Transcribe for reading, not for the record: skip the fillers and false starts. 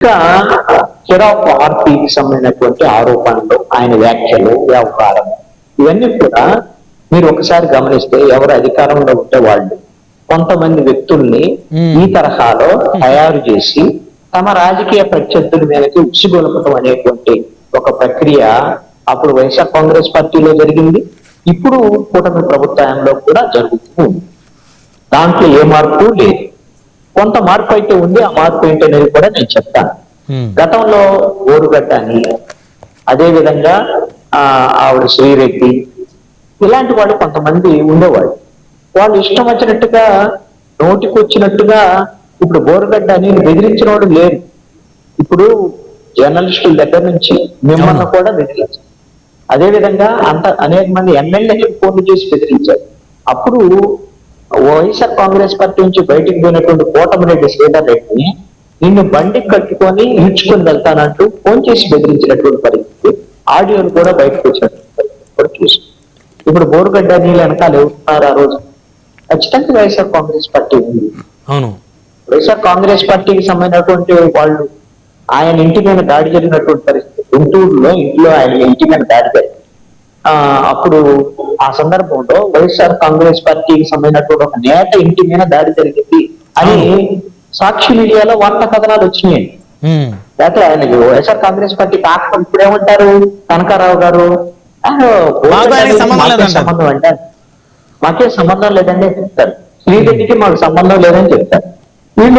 ఇంకా చిరాకు ఆర్పీకి సంబంధించినటువంటి ఆరోపణలు, ఆయన వ్యాఖ్యలు, వ్యవహారం ఇవన్నీ కూడా మీరు ఒకసారి గమనిస్తే ఎవరు అధికారంలో ఉంటే వాళ్ళు కొంతమంది వ్యక్తుల్ని ఈ తరహాలో తయారు చేసి తమ రాజకీయ ప్రత్యర్థుల మీదకి ఉసిగొలపటం అనేటువంటి ఒక ప్రక్రియ అప్పుడు వైఎస్ఆర్ కాంగ్రెస్ పార్టీలో జరిగింది. ఇప్పుడు కూటమి ప్రభుత్వంలో కూడా జరుగుతూ ఉంది. దాంట్లో ఏ మార్పు లేదు. కొంత మార్పు అయితే ఉంది. ఆ మార్పు ఏంటనేది కూడా నేను చెప్తాను. గతంలో ఓరుగడ్డ అని, అదే విధంగా ఆవిడ శ్రీరెడ్డి, ఇలాంటి వాళ్ళు కొంతమంది ఉండేవాళ్ళు. వాళ్ళు ఇష్టం వచ్చినట్టుగా నోటికి వచ్చినట్టుగా ఇప్పుడు బోరుగడ్డ అని బెదిరించిన వాడు లేరు. ఇప్పుడు జర్నలిస్టుల దగ్గర నుంచి మిమ్మల్ని కూడా బెదిరించారు. అదేవిధంగా అనేక మంది ఎమ్మెల్యేలకు ఫోన్లు చేసి బెదిరించారు. అప్పుడు వైఎస్ఆర్ కాంగ్రెస్ పార్టీ నుంచి బయటికి పోయినటువంటి కోటమిరెడ్డి శ్రీధర్ రెడ్డిని నిన్ను బండికి కట్టుకొని ఈడ్చుకొని వెళ్తానంటూ ఫోన్ చేసి బెదిరించినటువంటి పరిస్థితి, ఆడియోలు కూడా బయటకు వచ్చినటువంటి పరిస్థితి కూడా చూసాం. ఇప్పుడు బోరుగడ్డ నీళ్ళు వెనకాల ఎవరున్నారు? ఆ రోజు ఖచ్చితంగా వైఎస్ఆర్ కాంగ్రెస్ పార్టీ ఉంది. అవును, వైఎస్ఆర్ కాంగ్రెస్ పార్టీకి సంబంధించినటువంటి వాళ్ళు ఆయన ఇంటి మీద దాడి జరిగినటువంటి పరిస్థితి, గుంటూరులో ఇంట్లో ఆయన ఇంటి మీద దాడి జరిగింది. అప్పుడు ఆ సందర్భంలో వైఎస్ఆర్ కాంగ్రెస్ పార్టీకి సంబంధించినటువంటి ఒక నేత ఇంటి మీద దాడి జరిగింది అని సాక్షి మీడియాలో వార్తా కథనాలు వచ్చినాయండి. లేకపోతే ఆయనకి వైఎస్ఆర్ కాంగ్రెస్ పార్టీ కాకపోతే ఇప్పుడు ఏమంటారు కనకారావు గారు, సంబంధం అంటే మాకే సంబంధం లేదని చెప్తారు. శ్రీరెడ్డికి మాకు సంబంధం లేదని చెప్తారు. వీళ్ళు